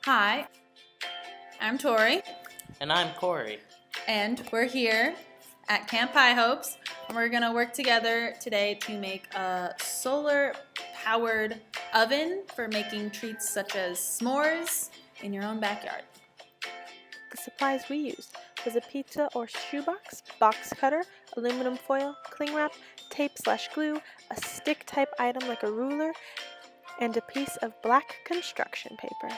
Hi, I'm Tori, And I'm Corey. and we're here at Camp High Hopes, and we're going to work together today to make a solar-powered oven for making treats such as s'mores in your own backyard. The supplies we used was a pizza or shoebox, box cutter, aluminum foil, cling wrap, tape/glue, a stick type item like a ruler, and a piece of black construction paper.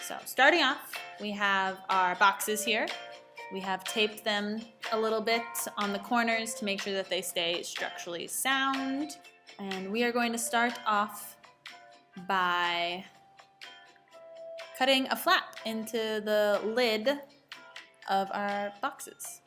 So starting off, we have our boxes here. We have taped them a little bit on the corners to make sure that they stay structurally sound. And we are going to start off by cutting a flap into the lid of our boxes.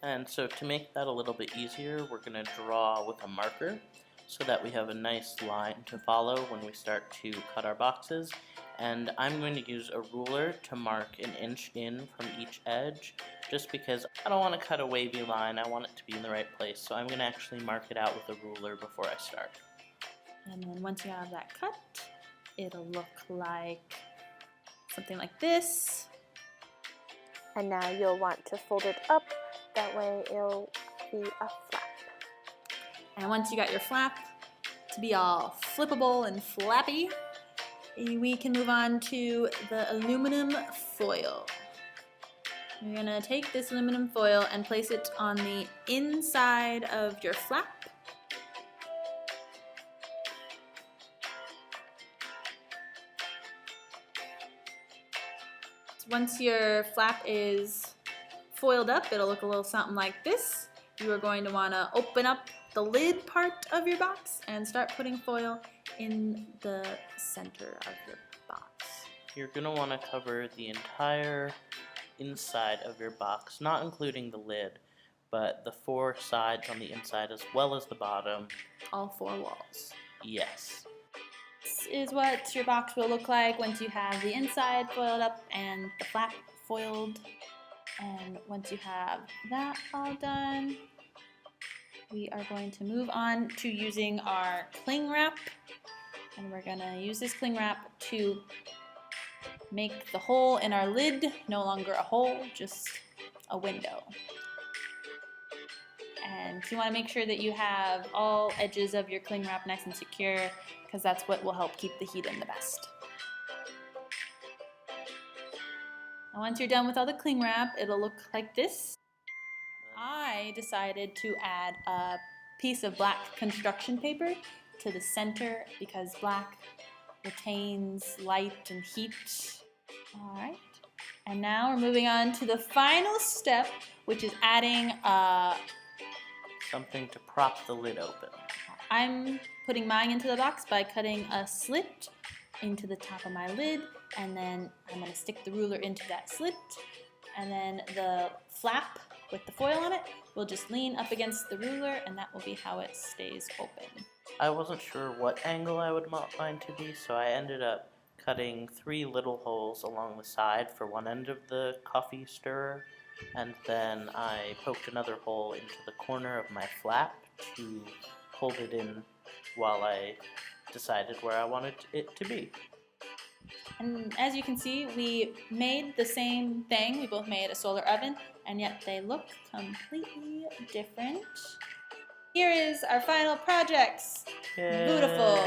And so to make that a little bit easier, we're going to draw with a marker so that we have a nice line to follow when we start to cut our boxes. And I'm going to use a ruler to mark an inch in from each edge, just because I don't want to cut a wavy line. I want it to be in the right place. So I'm going to actually mark it out with a ruler before I start. And then once you have that cut, it'll look like something like this. And now you'll want to fold it up, that way it'll be a flap. And once you got your flap to be all flippable and flappy, we can move on to the aluminum foil. You're going to take this aluminum foil and place it on the inside of your flap. Once your flap is foiled up, it'll look a little something like this. You are going to want to open up the lid part of your box and start putting foil in the center of your box. You're going to want to cover the entire inside of your box, not including the lid, but the four sides on the inside as well as the bottom. All four walls. Yes. This is what your box will look like once you have the inside foiled up and the flap foiled. And once you have that all done, we are going to move on to using our cling wrap. And we're going to use this cling wrap to make the hole in our lid no longer a hole, just a window. And you want to make sure that you have all edges of your cling wrap nice and secure, because that's what will help keep the heat in the best. And once you're done with all the cling wrap, it'll look like this. I decided to add a piece of black construction paper to the center because black retains light and heat. Alright, and now we're moving on to the final step, which is adding Something to prop the lid open. I'm putting mine into the box by cutting a slit into the top of my lid, and then I'm going to stick the ruler into that slit, and then the flap with the foil on it will just lean up against the ruler, and that will be how it stays open. I wasn't sure what angle I would want mine to be, so I ended up cutting 3 little holes along the side for one end of the coffee stirrer, and then I poked another hole into the corner of my flap to hold it in while I decided where I wanted it to be. And as you can see, we made the same thing. We both made a solar oven, and yet they look completely different. Here is our final projects. Yay. Beautiful.